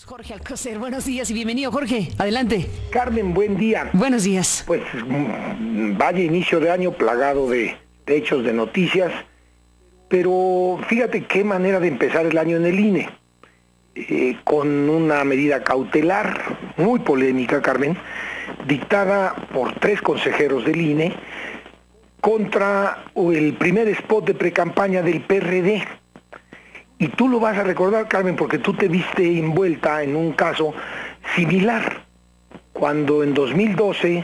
Jorge Alcocer, buenos días y bienvenido, Jorge. Adelante. Carmen, buen día. Buenos días. Pues vaya inicio de año plagado de hechos, de noticias, pero fíjate qué manera de empezar el año en el INE, con una medida cautelar muy polémica, Carmen, dictada por 3 consejeros del INE contra el primer spot de precampaña del PRD. Y tú lo vas a recordar, Carmen, porque tú te viste envuelta en un caso similar, cuando en 2012,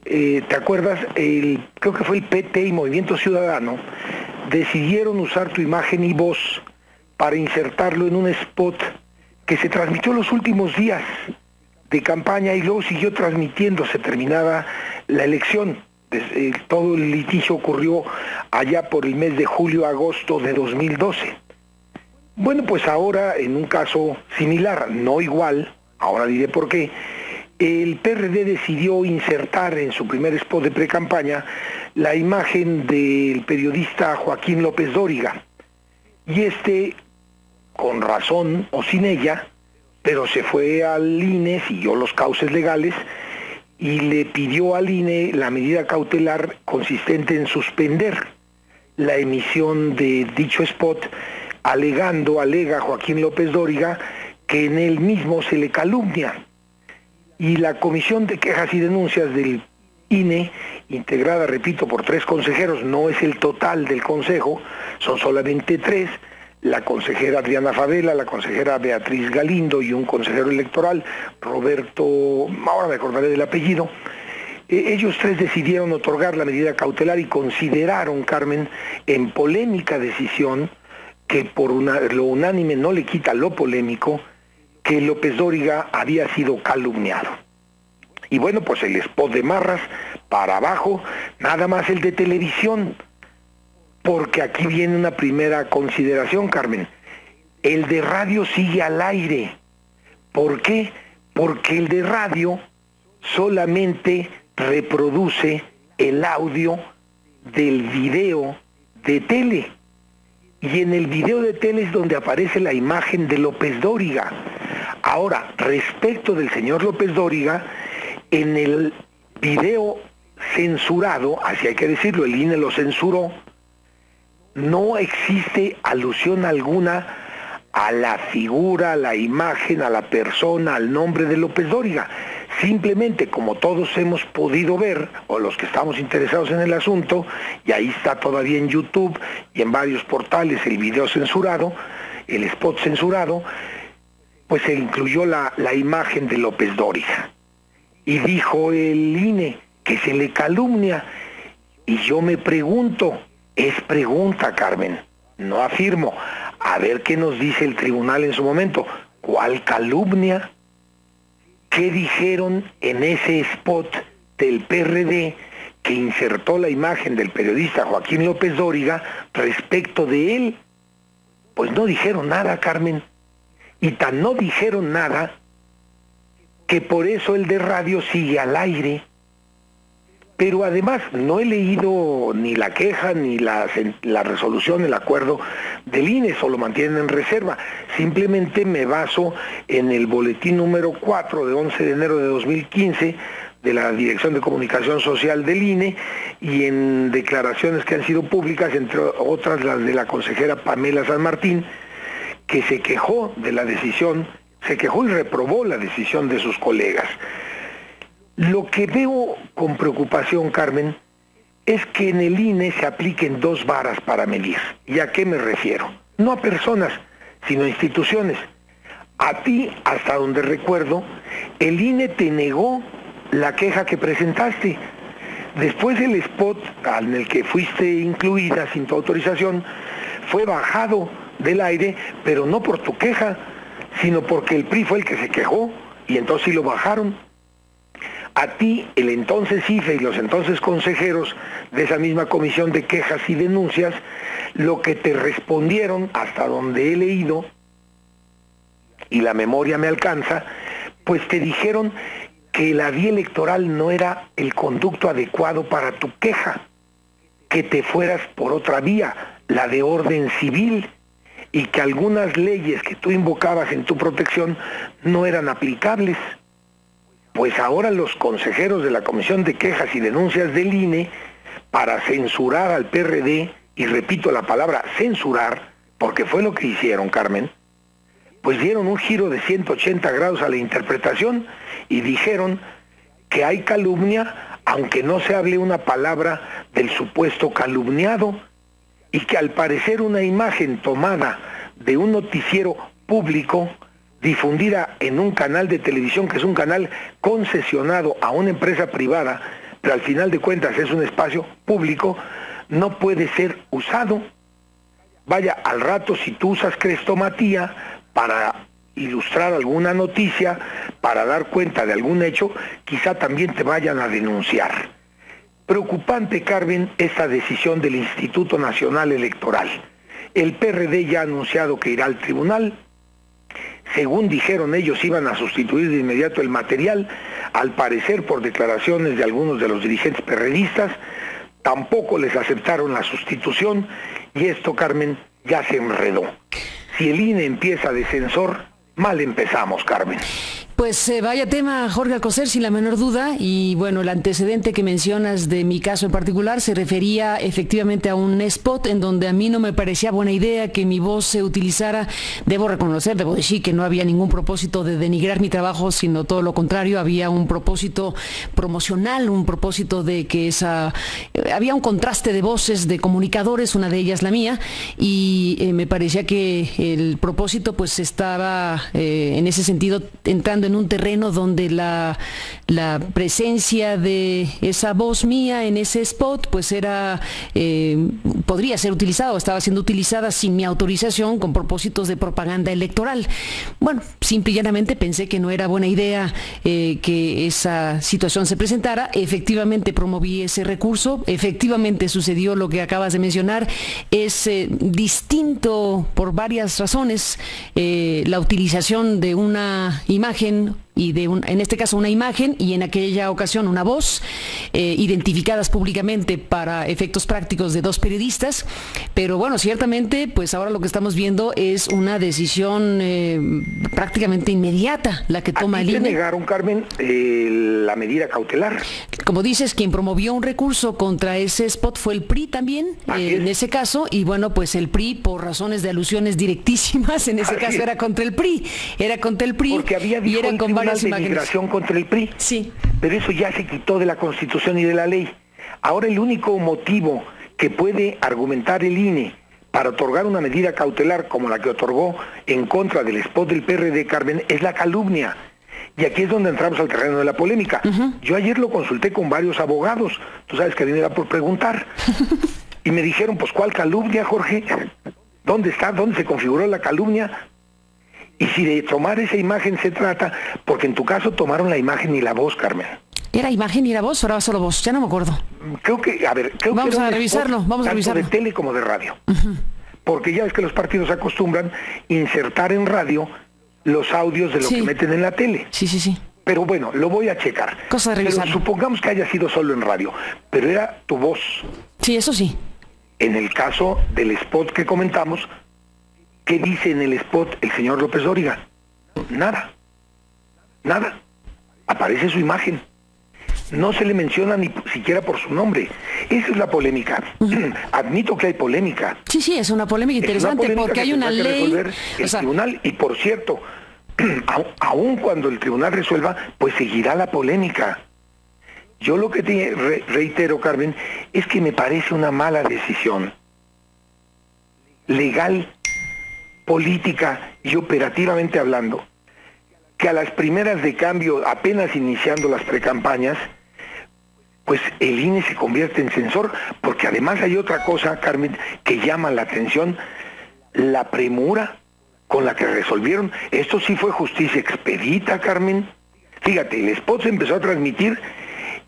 ¿te acuerdas? Creo que fue el PT y Movimiento Ciudadano, decidieron usar tu imagen y voz para insertarlo en un spot que se transmitió los últimos días de campaña y luego siguió transmitiéndose terminada la elección. Todo el litigio ocurrió allá por el mes de julio-agosto de 2012. Bueno, pues ahora en un caso similar, no igual, ahora diré por qué, el PRD decidió insertar en su primer spot de precampaña la imagen del periodista Joaquín López Dóriga. Y con razón o sin ella, pero se fue al INE, siguió los cauces legales y le pidió al INE la medida cautelar consistente en suspender la emisión de dicho spot, alega Joaquín López Dóriga que en él mismo se le calumnia. Y la Comisión de Quejas y Denuncias del INE, integrada, repito, por 3 consejeros, no es el total del consejo, son solamente 3, la consejera Adriana Favela, la consejera Beatriz Galindo y un consejero electoral, Roberto, ahora me acordaré del apellido. Ellos 3 decidieron otorgar la medida cautelar y consideraron, Carmen, en polémica decisión, que por lo unánime no le quita lo polémico, que López Dóriga había sido calumniado. Y bueno, pues el spot de Marras para abajo, nada más el de televisión, porque aquí viene una primera consideración, Carmen. El de radio sigue al aire. ¿Por qué? Porque el de radio solamente reproduce el audio del video de tele. Y en el video de tele es donde aparece la imagen de López Dóriga. Ahora, respecto del señor López Dóriga, en el video censurado, así hay que decirlo, el INE lo censuró, no existe alusión alguna a la figura, a la imagen, a la persona, al nombre de López Dóriga. Simplemente, como todos hemos podido ver, o los que estamos interesados en el asunto, y ahí está todavía en YouTube y en varios portales el video censurado, el spot censurado, pues se incluyó la imagen de López Dóriga. Y dijo el INE que se le calumnia. Y yo me pregunto, es pregunta, Carmen, no afirmo, a ver qué nos dice el tribunal en su momento. ¿Cuál calumnia? ¿Qué dijeron en ese spot del PRD que insertó la imagen del periodista Joaquín López Dóriga respecto de él? Pues no dijeron nada, Carmen. Y tan no dijeron nada que por eso el de radio sigue al aire. Pero además no he leído ni la queja ni la resolución, el acuerdo del INE, eso lo mantienen en reserva. Simplemente me baso en el boletín número 4 de 11 de enero de 2015 de la Dirección de Comunicación Social del INE y en declaraciones que han sido públicas, entre otras las de la consejera Pamela San Martín, que se quejó de la decisión, se quejó y reprobó la decisión de sus colegas. Lo que veo con preocupación, Carmen, es que en el INE se apliquen 2 varas para medir. ¿Y a qué me refiero? No a personas, sino a instituciones. A ti, hasta donde recuerdo, el INE te negó la queja que presentaste. Después el spot en el que fuiste incluida sin tu autorización fue bajado del aire, pero no por tu queja, sino porque el PRI fue el que se quejó y entonces sí lo bajaron. A ti, el entonces IFE y los entonces consejeros de esa misma comisión de quejas y denuncias, lo que te respondieron, hasta donde he leído, y la memoria me alcanza, pues te dijeron que la vía electoral no era el conducto adecuado para tu queja, que te fueras por otra vía, la de orden civil. y que algunas leyes que tú invocabas en tu protección no eran aplicables. Pues ahora los consejeros de la Comisión de Quejas y Denuncias del INE, para censurar al PRD, y repito la palabra censurar, porque fue lo que hicieron, Carmen, pues dieron un giro de 180 grados a la interpretación y dijeron que hay calumnia, aunque no se hable una palabra del supuesto calumniado, y que al parecer una imagen tomada de un noticiero público, difundida en un canal de televisión que es un canal concesionado a una empresa privada, pero al final de cuentas es un espacio público, no puede ser usado. Vaya, al rato si tú usas crestomatía para ilustrar alguna noticia, para dar cuenta de algún hecho, quizá también te vayan a denunciar. Preocupante, Carmen, esta decisión del Instituto Nacional Electoral. El PRD ya ha anunciado que irá al tribunal. Según dijeron ellos, iban a sustituir de inmediato el material. Al parecer, por declaraciones de algunos de los dirigentes perredistas, tampoco les aceptaron la sustitución, y esto, Carmen, ya se enredó. Si el INE empieza de censor, mal empezamos, Carmen. Pues vaya tema, Jorge Alcocer, sin la menor duda, y bueno, el antecedente que mencionas de mi caso en particular se refería efectivamente a un spot en donde a mí no me parecía buena idea que mi voz se utilizara. Debo decir que no había ningún propósito de denigrar mi trabajo, sino todo lo contrario, había un propósito promocional, un propósito de que había un contraste de voces de comunicadores, una de ellas la mía, y me parecía que el propósito pues estaba en ese sentido entrando en un terreno donde la presencia de esa voz mía en ese spot pues podría ser utilizada o estaba siendo utilizada sin mi autorización con propósitos de propaganda electoral. Bueno, simple y llanamente pensé que no era buena idea que esa situación se presentara. Efectivamente promoví ese recurso, efectivamente sucedió lo que acabas de mencionar. Es distinto por varias razones la utilización de una imagen y en este caso una imagen y en aquella ocasión una voz, identificadas públicamente para efectos prácticos de dos periodistas, pero bueno, ciertamente pues ahora lo que estamos viendo es una decisión prácticamente inmediata la que toma el INE. ¿Se negaron, Carmen, la medida cautelar? Como dices, quien promovió un recurso contra ese spot fue el PRI también, en ese caso, y bueno, pues el PRI, por razones de alusiones directísimas, en ese caso era contra el PRI, porque había y eran con varias de migración contra el PRI. Sí. Pero eso ya se quitó de la Constitución y de la ley. Ahora el único motivo que puede argumentar el INE para otorgar una medida cautelar como la que otorgó en contra del spot del PRD, Carmen, es la calumnia. Y aquí es donde entramos al terreno de la polémica. Yo ayer lo consulté con varios abogados. Tú sabes que a mí me da por preguntar. Y me dijeron, pues, ¿cuál calumnia, Jorge? ¿Dónde está? ¿Dónde se configuró la calumnia? Y si de tomar esa imagen se trata, porque en tu caso tomaron la imagen y la voz, Carmen. ¿Era imagen y la voz o era solo voz? Ya no me acuerdo. Creo que vamos a revisarlo, tanto de tele como de radio. Porque ya ves que los partidos acostumbran insertar en radio los audios de lo que meten en la tele. Sí. Pero bueno, lo voy a checar. Cosa de revisarlo. Pero supongamos que haya sido solo en radio, pero era tu voz. Sí, eso sí. En el caso del spot que comentamos, ¿qué dice en el spot el señor López Dóriga? Nada. Aparece su imagen. No se le menciona ni siquiera por su nombre. Esa es la polémica. Admito que hay polémica. Sí, es una polémica interesante porque hay una ley. El tribunal, y por cierto, aun cuando el tribunal resuelva, pues seguirá la polémica. Yo lo que te reitero, Carmen, es que me parece una mala decisión legal, política y operativamente hablando, que a las primeras de cambio, apenas iniciando las precampañas, pues el INE se convierte en censor, porque además hay otra cosa, Carmen, que llama la atención, la premura con la que resolvieron. Esto sí fue justicia expedita, Carmen. Fíjate, el spot se empezó a transmitir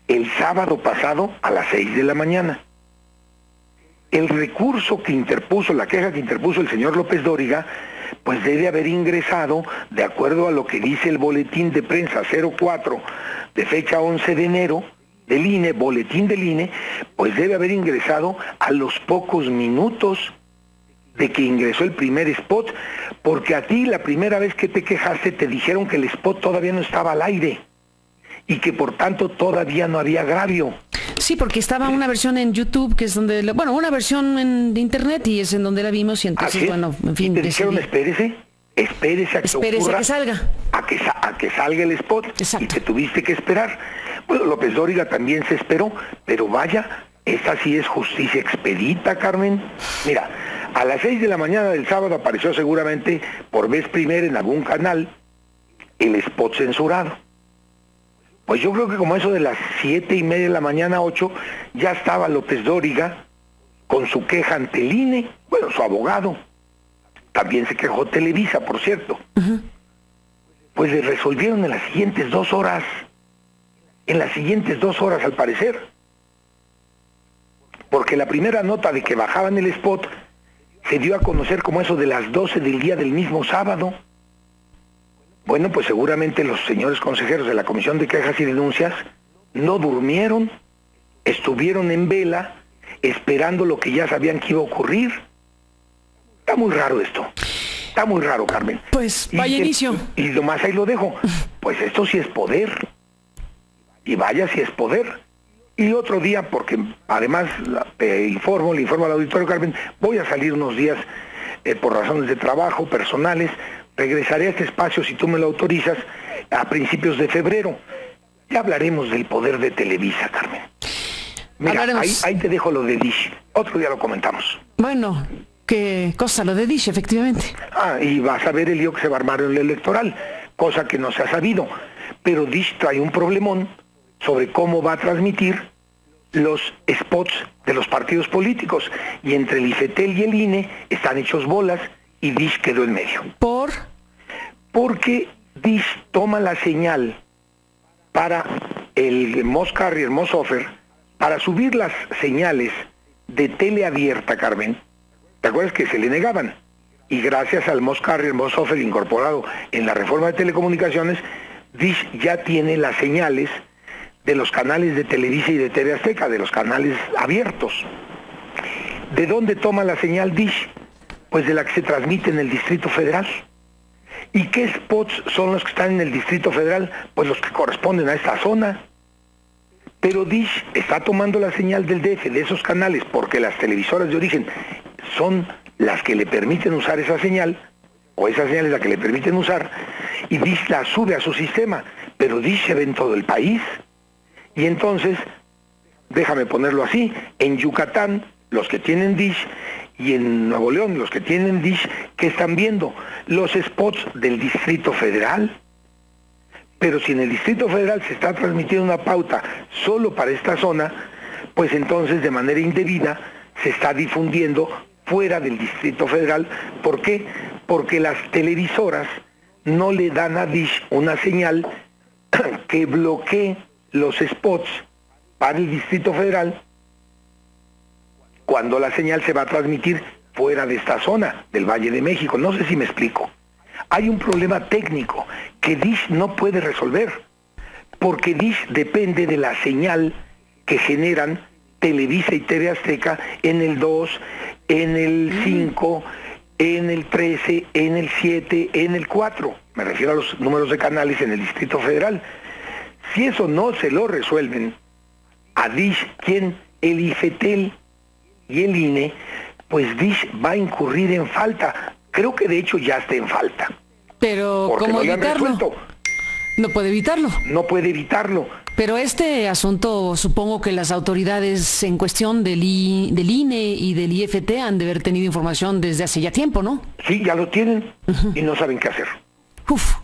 el sábado pasado a las 6 de la mañana. El recurso que interpuso, la queja que interpuso el señor López Dóriga, pues debe haber ingresado, de acuerdo a lo que dice el boletín de prensa 04 de fecha 11 de enero del INE, boletín del INE, pues debe haber ingresado a los pocos minutos de que ingresó el primer spot, porque a ti la primera vez que te quejaste te dijeron que el spot todavía no estaba al aire y que por tanto todavía no había agravio. Sí, porque estaba una versión en YouTube, que es donde, bueno, una versión de internet, y es en donde la vimos, y entonces, bueno, en fin. Y te dijeron, espérese a que ocurra, a que salga. A que salga el spot. Exacto. Y te tuviste que esperar. Bueno, López Dóriga también se esperó, pero vaya, esta sí es justicia expedita, Carmen. Mira, a las 6 de la mañana del sábado apareció seguramente por vez primera en algún canal el spot censurado. Pues yo creo que como eso de las 7:30 de la mañana, 8, ya estaba López Dóriga con su queja ante el INE, bueno, su abogado. También se quejó Televisa, por cierto. Pues le resolvieron en las siguientes 2 horas. En las siguientes 2 horas, al parecer. Porque la primera nota de que bajaban el spot se dio a conocer como eso de las 12 del día del mismo sábado. Bueno, pues seguramente los señores consejeros de la Comisión de Quejas y Denuncias no durmieron, estuvieron en vela, esperando lo que ya sabían que iba a ocurrir. Está muy raro esto. Está muy raro, Carmen. Pues vaya inicio. Y nomás ahí lo dejo. Pues esto sí es poder. Y vaya si es poder. Y otro día, porque además le informo al auditorio, Carmen, voy a salir unos días por razones de trabajo, personales. Regresaré a este espacio, si tú me lo autorizas, a principios de febrero. Ya hablaremos del poder de Televisa, Carmen. Mira, ahí te dejo lo de Dish. Otro día lo comentamos. Bueno, qué cosa lo de Dish, efectivamente. Y vas a ver el lío que se va a armar en el electoral, cosa que no se ha sabido. Pero Dish trae un problemón sobre cómo va a transmitir los spots de los partidos políticos. Y entre el IFETEL y el INE están hechos bolas y Dish quedó en medio. Porque Dish toma la señal para el Moss Carrier, Moss Offer, para subir las señales de tele abierta, Carmen. ¿Te acuerdas que se le negaban? Y gracias al Moss Carrier, Moss Offer incorporado en la reforma de telecomunicaciones, Dish ya tiene las señales de los canales de Televisa y de TV Azteca, de los canales abiertos. ¿De dónde toma la señal Dish? Pues de la que se transmite en el Distrito Federal. ¿Y qué spots son los que están en el Distrito Federal? Pues los que corresponden a esta zona. Pero Dish está tomando la señal del DF, de esos canales, porque las televisoras de origen son las que le permiten usar esa señal, o esa señal es la que le permiten usar, y Dish la sube a su sistema, pero Dish se ve en todo el país. Y entonces, déjame ponerlo así, en Yucatán, los que tienen Dish, y en Nuevo León, los que tienen Dish, ¿qué están viendo? Los spots del Distrito Federal. Pero si en el Distrito Federal se está transmitiendo una pauta solo para esta zona, pues entonces de manera indebida se está difundiendo fuera del Distrito Federal. ¿Por qué? Porque las televisoras no le dan a Dish una señal que bloquee los spots para el Distrito Federal cuando la señal se va a transmitir fuera de esta zona del Valle de México. No sé si me explico. Hay un problema técnico que Dish no puede resolver, porque Dish depende de la señal que generan Televisa y TV Azteca en el 2, en el 5, en el 13, en el 7, en el 4. Me refiero a los números de canales en el Distrito Federal. Si eso no se lo resuelven, a Dish, el IFETEL y el INE, pues Dish va a incurrir en falta. Creo que de hecho ya está en falta. Pero ¿cómo evitarlo? No puede evitarlo. No puede evitarlo. Pero este asunto, supongo que las autoridades en cuestión del INE y del IFT han de haber tenido información desde hace ya tiempo, ¿no? Sí, ya lo tienen y no saben qué hacer.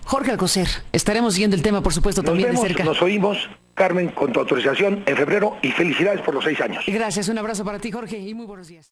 Jorge Alcocer, estaremos siguiendo el tema, por supuesto, también de cerca. Nos oímos, Carmen, con tu autorización en febrero, y felicidades por los 6 años. Gracias, un abrazo para ti, Jorge, y muy buenos días.